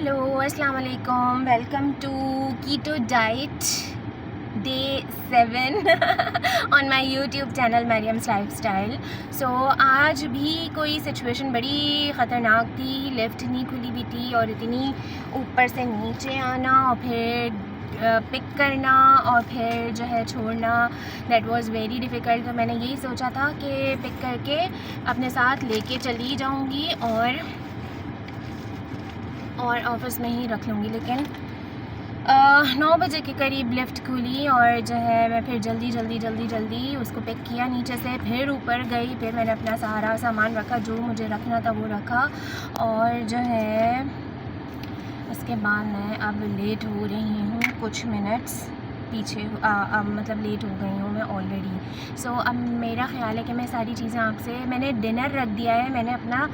Hello अस्सलाम वालेकुम, welcome to keto diet day 7 on my YouTube channel Maryam's lifestyle. So आज भी कोई सिचुएशन बड़ी ख़तरनाक थी, लिफ्ट नहीं खुली हुई थी और इतनी ऊपर से नीचे आना और फिर पिक करना और फिर जो है छोड़ना, दैट वाज़ वेरी डिफ़िकल्ट। तो मैंने यही सोचा था कि पिक करके अपने साथ लेके चली जाऊँगी और ऑफ़िस में ही रख लूँगी। लेकिन 9 बजे के करीब लिफ्ट खुली और जो है मैं फिर जल्दी उसको पिक किया नीचे से, फिर ऊपर गई, फिर मैंने अपना सारा सामान रखा, जो मुझे रखना था वो रखा और जो है उसके बाद मैं अब लेट हो रही हूँ कुछ मिनट्स पीछे, मतलब लेट हो गई हूँ मैं ऑलरेडी। सो अब मेरा ख़्याल है कि मैं सारी चीज़ें आपसे, मैंने डिनर रख दिया है, मैंने अपना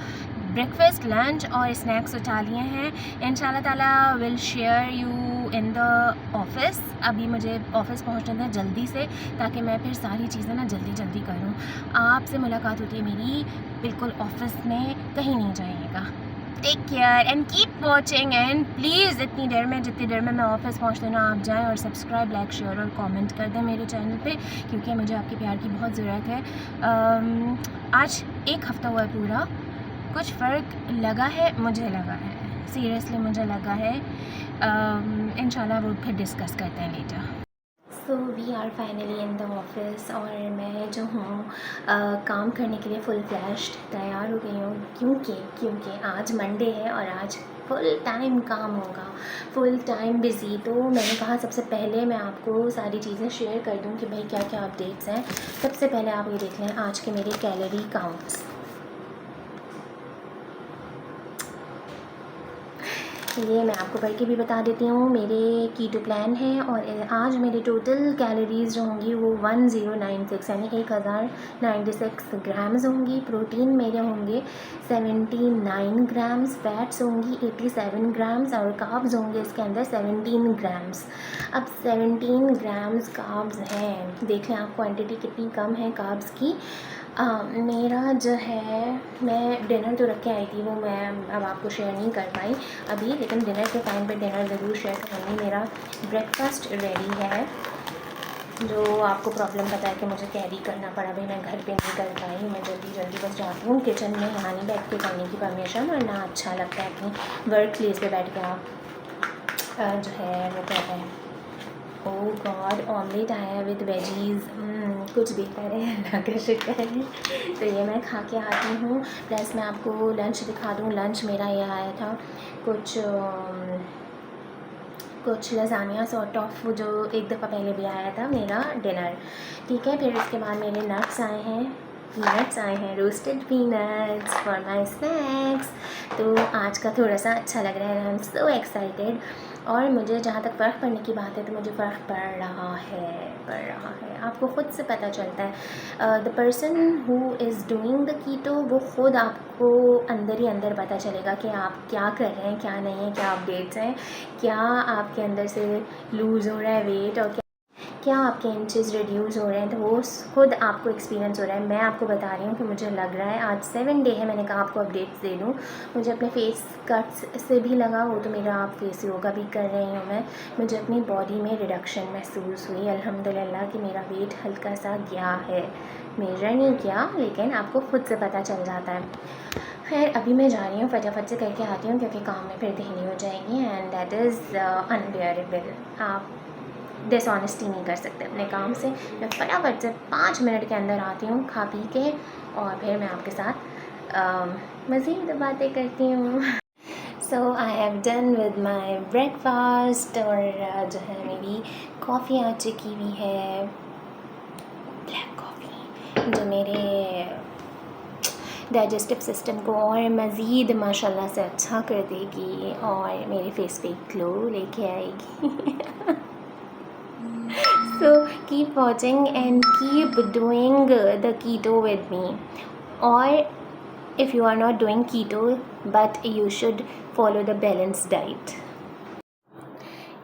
ब्रेकफास्ट, लंच और स्नैक्स उठा लिए हैं। इंशाल्लाह ताला will share you in the office. अभी मुझे ऑफ़िस पहुँचना था जल्दी से, ताकि मैं फिर सारी चीज़ें ना जल्दी करूँ। आपसे मुलाकात होती है मेरी बिल्कुल ऑफ़िस में, कहीं नहीं जाइएगा। Take care and keep watching and please जितनी देर में मैं ऑफ़िस पहुँचती हूँ ना, आप जाएँ और सब्सक्राइब, लाइक, शेयर और कमेंट कर दें मेरे चैनल पे, क्योंकि मुझे आपके प्यार की बहुत ज़रूरत है। आज 1 हफ़्ता हुआ है पूरा, कुछ फ़र्क लगा है, मुझे लगा है, सीरियसली मुझे लगा है। इंशाल्लाह वो फिर डिस्कस करते हैं later. So we are finally in the office और मैं जो हूँ काम करने के लिए फुल फ्लैश्ड तैयार हो गई हूँ, क्योंकि आज मंडे है और आज फुल टाइम काम होगा, फुल टाइम बिज़ी। तो मैंने कहा सबसे पहले मैं आपको सारी चीज़ें शेयर कर दूँ कि भाई क्या क्या अपडेट्स हैं। सबसे पहले आप ये देख लें आज के मेरे कैलोरी काउंट्स। ये मैं आपको पढ़ के भी बता देती हूँ। मेरे कीटो प्लान है और आज मेरी टोटल कैलोरीज़ जो होंगी वो 1096 यानी 1096 ग्राम्स होंगी। प्रोटीन मेरे होंगे 79 ग्राम्स, फैट्स होंगी 87 ग्राम्स और कार्ब्स होंगे इसके अंदर 17 ग्राम्स। अब 17 ग्राम्स कार्ब्स हैं, देख लें आप क्वांटिटी कितनी कम है कार्ब्स की। मेरा जो है, मैं डिनर तो रख के आई थी, वो मैं अब आपको शेयर नहीं कर पाई अभी, लेकिन डिनर के टाइम पे डिनर ज़रूर शेयर करूँगी। मेरा ब्रेकफास्ट रेडी है, जो आपको प्रॉब्लम पता है कि मुझे कैरी करना पड़ा, भाई मैं घर पे नहीं कर पाई, मैं जल्दी बस जाती हूँ किचन में, यहाँ नहीं बैठ के करने की परमिशन, और ना अच्छा लगता है अपनी वर्क प्लेस पर बैठ के आप जो है वो कहते हैं, ओह गॉड, ऑमलेट आया है विद वेजीज़, कुछ बेहतर है, अल्लाह का शुक्र है। तो ये मैं खा के आती हूँ। प्लस मैं आपको लंच दिखा दूँ। लंच मेरा ये आया था कुछ लजानिया सॉर्ट ऑफ, जो एक दफ़ा पहले भी आया था मेरा डिनर, ठीक है। फिर उसके बाद मेरे नट्स आए हैं, roasted peanuts for my snacks. तो आज का थोड़ा सा अच्छा लग रहा है, आई एम सो एक्साइटेड। और मुझे जहाँ तक फ़र्क पड़ने की बात है, तो मुझे फ़र्क पड़ रहा है, आपको ख़ुद से पता चलता है। The person who is doing the keto, वो ख़ुद आपको अंदर ही अंदर पता चलेगा कि आप क्या कर रहे हैं, क्या नहीं है, क्या अपडेट्स हैं, क्या आपके अंदर से लूज़ हो रहा है वेट और क्या आपके इंचेस रिड्यूस हो रहे हैं, तो वो खुद आपको एक्सपीरियंस हो रहा है। मैं आपको बता रही हूँ कि मुझे लग रहा है, आज 7 डे है, मैंने कहा आपको अपडेट्स दे दूँ। मुझे अपने फेस कट्स से भी लगा, वो तो मेरा आप फेस योगा भी कर रही हूँ मैं, मुझे अपनी बॉडी में रिडक्शन महसूस हुई अल्हम्दुलिल्लाह कि मेरा वेट हल्का सा गया है। मेजर नहीं किया, लेकिन आपको खुद से पता चल जाता है। खैर अभी मैं जा रही हूँ, फटाफट से करके आती हूँ, क्योंकि काम में फिर देरी हो जाएगी एंड दैट इज़ अनबेयरेबल। आप डिसऑनेस्टी नहीं कर सकते अपने काम से। मैं फटाफट से 5 मिनट के अंदर आती हूँ खा पी के, और फिर मैं आपके साथ मज़ीद बातें करती हूँ। So I have done with my breakfast और जो है मेरी कॉफ़ी आ चुकी हुई है, ब्लैक कॉफ़ी, जो मेरे डाइजेस्टिव सिस्टम को और मज़ीद माशाल्लाह से अच्छा कर देगी और मेरे फेस पे ग्लो लेके आएगी। So keep watching and keep doing the keto with me, or if you are not doing keto, but you should follow the balanced diet.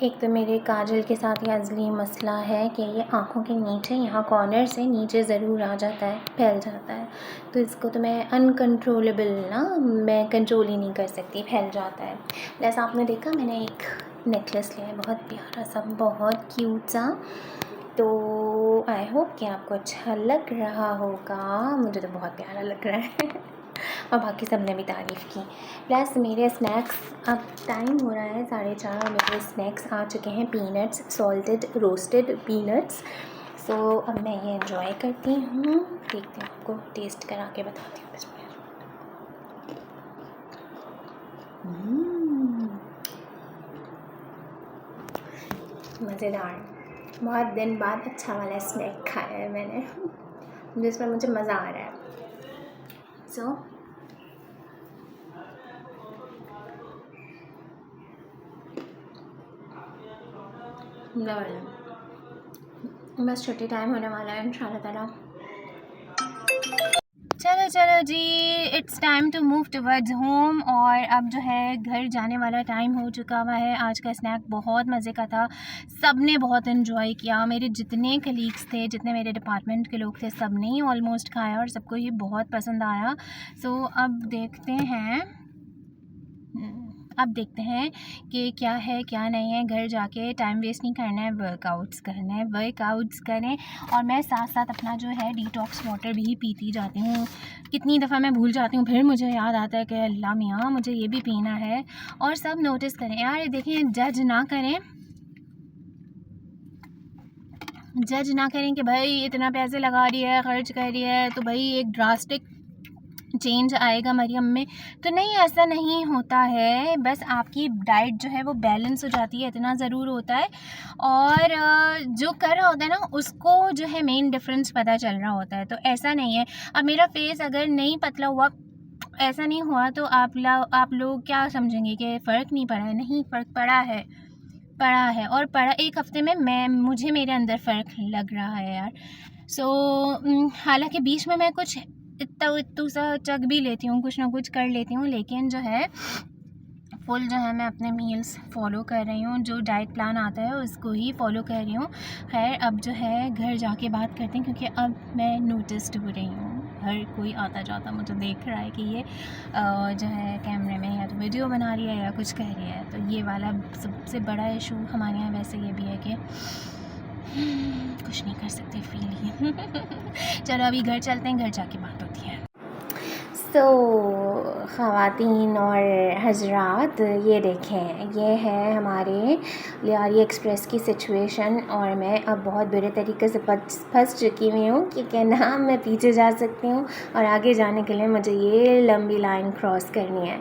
एक तो मेरे काजल के साथ ये अज़ली मसला है कि ये आँखों के नीचे यहाँ कॉर्नर से नीचे ज़रूर आ जाता है, फैल जाता है। तो इसको तो मैं अनकंट्रोलेबल ना, मैं कंट्रोल ही नहीं कर सकती, फैल जाता है। जैसा आपने देखा मैंने एक नेकलेस लिया है बहुत प्यारा सा, बहुत क्यूट सा। तो आई होप कि आपको अच्छा लग रहा होगा, मुझे तो बहुत प्यारा लग रहा है और बाकी सब ने भी तारीफ़ की। प्लस मेरे स्नैक्स, अब टाइम हो रहा है 4:30 और मेरे स्नैक्स आ चुके हैं, पीनट्स, सॉल्टेड रोस्टेड पीनट्स। सो अब मैं ये एंजॉय करती हूँ, देखते हैं, आपको टेस्ट करा के बताती हूँ इसमें। मज़ेदार, बहुत दिन बाद अच्छा वाला स्नैक खाया है मैंने जिसमें मुझे मज़ा आ रहा है। सो बस छुट्टी टाइम होने वाला है इंशाल्लाह ताला। चलो जी, it's time to move towards home. और अब जो है घर जाने वाला टाइम हो चुका हुआ है। आज का स्नैक बहुत मज़े का था, सब ने बहुत इन्जॉय किया। मेरे जितने कलीग्स थे, जितने मेरे डिपार्टमेंट के लोग थे, सब ने ही ऑलमोस्ट खाया और सबको ये बहुत पसंद आया। सो अब देखते हैं कि क्या है क्या नहीं है। घर जाके टाइम वेस्ट नहीं करना है, वर्कआउट्स करें। और मैं साथ साथ अपना जो है डिटॉक्स वाटर भी पीती जाती हूँ। कितनी दफ़ा मैं भूल जाती हूँ, फिर मुझे याद आता है कि अल्लाह मियाँ मुझे ये भी पीना है। और सब नोटिस करें यार, देखें, जज ना करें कि भाई इतना पैसे लगा रही है, ख़र्च कर रही है, तो भाई एक ड्रास्टिक चेंज आएगा मरियम में। तो नहीं, ऐसा नहीं होता है। बस आपकी डाइट जो है वो बैलेंस हो जाती है, इतना ज़रूर होता है। और जो कर रहा होता है ना, उसको जो है मेन डिफरेंस पता चल रहा होता है। तो ऐसा नहीं है, अब मेरा फेस अगर नहीं पतला हुआ, ऐसा नहीं हुआ, तो आप लोग क्या समझेंगे कि फ़र्क नहीं पड़ा है। नहीं, फ़र्क पड़ा है और पड़ा। एक हफ़्ते में मुझे मेरे अंदर फ़र्क लग रहा है यार। सो हालांकि बीच में मैं कुछ इत्तू सा चग भी लेती हूँ, कुछ ना कुछ कर लेती हूँ, लेकिन जो है फुल जो है मैं अपने मील्स फॉलो कर रही हूँ। जो डाइट प्लान आता है उसको ही फॉलो कर रही हूँ। खैर, अब जो है घर जाके बात करते हैं, क्योंकि अब मैं नोटिस्ड हो रही हूँ, हर कोई आता जाता मुझे देख रहा है कि ये जो है कैमरे में या तो वीडियो बना रही है या कुछ कह रही है। तो ये वाला सबसे बड़ा इशू हमारे यहाँ वैसे ये भी है कि कुछ नहीं कर सकते, फील ही चलो अभी घर चलते हैं, घर जाके बात होती है। ख़वातीन और हजरात, ये देखें, ये है हमारे लियारी एक्सप्रेस की सिचुएशन। और मैं अब बहुत बुरे तरीके से फंस चुकी हुई हूँ कि ना मैं पीछे जा सकती हूँ और आगे जाने के लिए मुझे ये लंबी लाइन क्रॉस करनी है।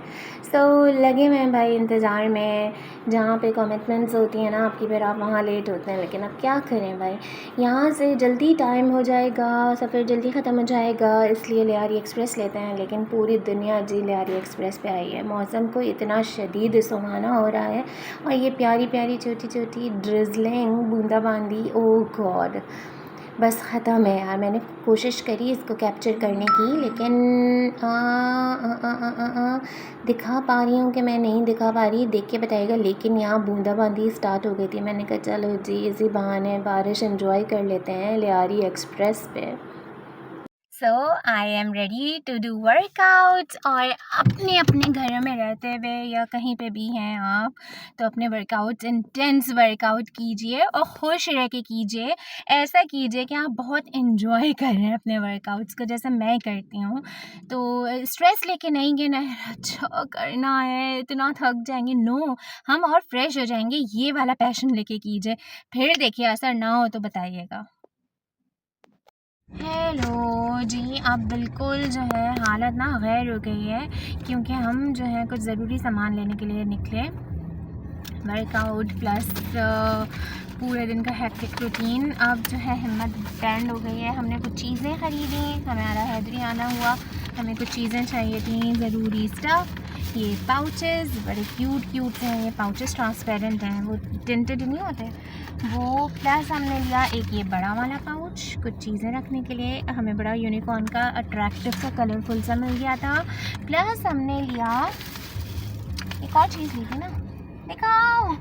लगे हुए हैं भाई इंतज़ार में। जहाँ पे कमिटमेंट्स होती हैं ना आपकी, फिर आप वहाँ लेट होते हैं। लेकिन अब क्या करें भाई, यहाँ से जल्दी टाइम हो जाएगा, सफ़र जल्दी ख़त्म हो जाएगा, इसलिए लियारी एक्सप्रेस लेते हैं। लेकिन पूरी दुनिया जी लियारी एक्सप्रेस पे आई है। मौसम को इतना शदीद सुहाना हो रहा है और ये प्यारी प्यारी छोटी छोटी ड्रिजलिंग बूंदाबांदी, ओह गॉड, बस ख़त्म है यार। मैंने कोशिश करी इसको कैप्चर करने की, लेकिन दिखा पा रही हूँ कि मैं नहीं दिखा पा रही, देख के बताइएगा। लेकिन यहाँ बूंदाबांदी स्टार्ट हो गई थी। मैंने कहा चलो जी, इसी बहाने बारिश एंजॉय कर लेते हैं लियारी एक्सप्रेस पे। I am ready to do workouts. और अपने घरों में रहते हुए या कहीं पे भी हैं आप, तो अपने वर्कआउट्स, इंटेंस वर्कआउट कीजिए और खुश रह के कीजिए। ऐसा कीजिए कि आप बहुत इन्जॉय कर रहे हैं अपने वर्कआउट्स को, जैसे मैं करती हूँ। तो स्ट्रेस लेके नहीं कि नहीं अच्छा करना है, इतना थक जाएंगे, नो, हम और फ्रेश हो जाएंगे। ये वाला पैशन लेके कीजिए, फिर देखिए असर ना हो तो बताइएगा। हेलो जी, अब बिल्कुल जो है हालत ना गैर हो गई है, क्योंकि हम जो है कुछ ज़रूरी सामान लेने के लिए निकले। वर्कआउट प्लस पूरे दिन का हैक्टिक रूटीन, अब जो है हिम्मत बैंड हो गई है। हमने कुछ चीज़ें ख़रीदी, हमारा हैदरी आना हुआ, हमें कुछ चीज़ें चाहिए थी, ज़रूरी स्टफ़। ये पाउचेस बड़े क्यूट हैं, ये पाउचेस ट्रांसपेरेंट हैं, वो टिंटेड नहीं होते वो। प्लस हमने लिया एक ये बड़ा वाला पाउच, कुछ चीज़ें रखने के लिए। हमें बड़ा यूनिकॉर्न का अट्रैक्टिव सा कलरफुल सा मिल गया था। प्लस हमने लिया एक और चीज़ ली थी ना, दिखाओ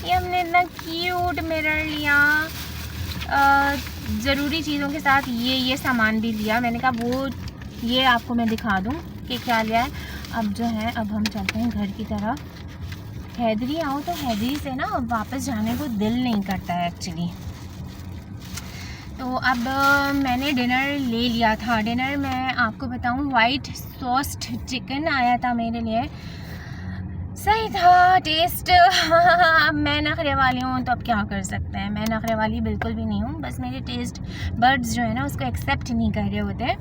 ये हमने इतना क्यूट मिरर लिया, ज़रूरी चीज़ों के साथ ये सामान भी लिया। मैंने कहा वो ये आपको मैं दिखा दूँ कि क्या लिया है। अब जो है अब हम चलते हैं घर की तरफ। हैदरी आओ तो हैदरी से ना वापस जाने को दिल नहीं करता है एक्चुअली। तो अब मैंने डिनर ले लिया था। डिनर मैं आपको बताऊं, वाइट सॉस्ड चिकन आया था मेरे लिए, सही था टेस्ट। अब मैं नखरे वाली हूँ तो अब क्या कर सकते हैं। मैं नखरे वाली बिल्कुल भी नहीं हूँ, बस मेरे टेस्ट बर्ड्स जो है ना उसको एक्सेप्ट नहीं कर रहे होते।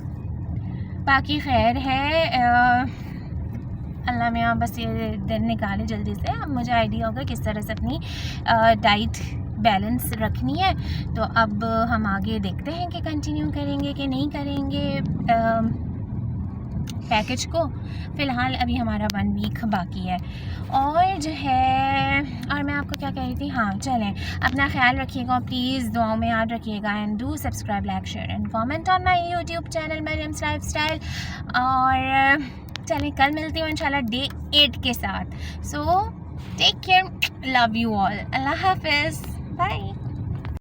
बाकी खैर है, अल्लाह मियाँ बस ये दिन निकाले जल्दी से। अब मुझे आइडिया होगा किस तरह से अपनी डाइट बैलेंस रखनी है। तो अब हम आगे देखते हैं कि कंटिन्यू करेंगे कि नहीं करेंगे पैकेज को। फ़िलहाल अभी हमारा 1 वीक बाकी है। और जो है, और मैं आपको क्या कह रही थी, हाँ चलें, अपना ख्याल रखिएगा, प्लीज़ दुआओं में याद रखिएगा। And do subscribe, like, share and comment on my YouTube channel Maryam's lifestyle. और चलें, कल मिलती हूँ इंशाल्लाह डे 8 के साथ। So take care, love you all, अल्लाह हाफिज़, बाय।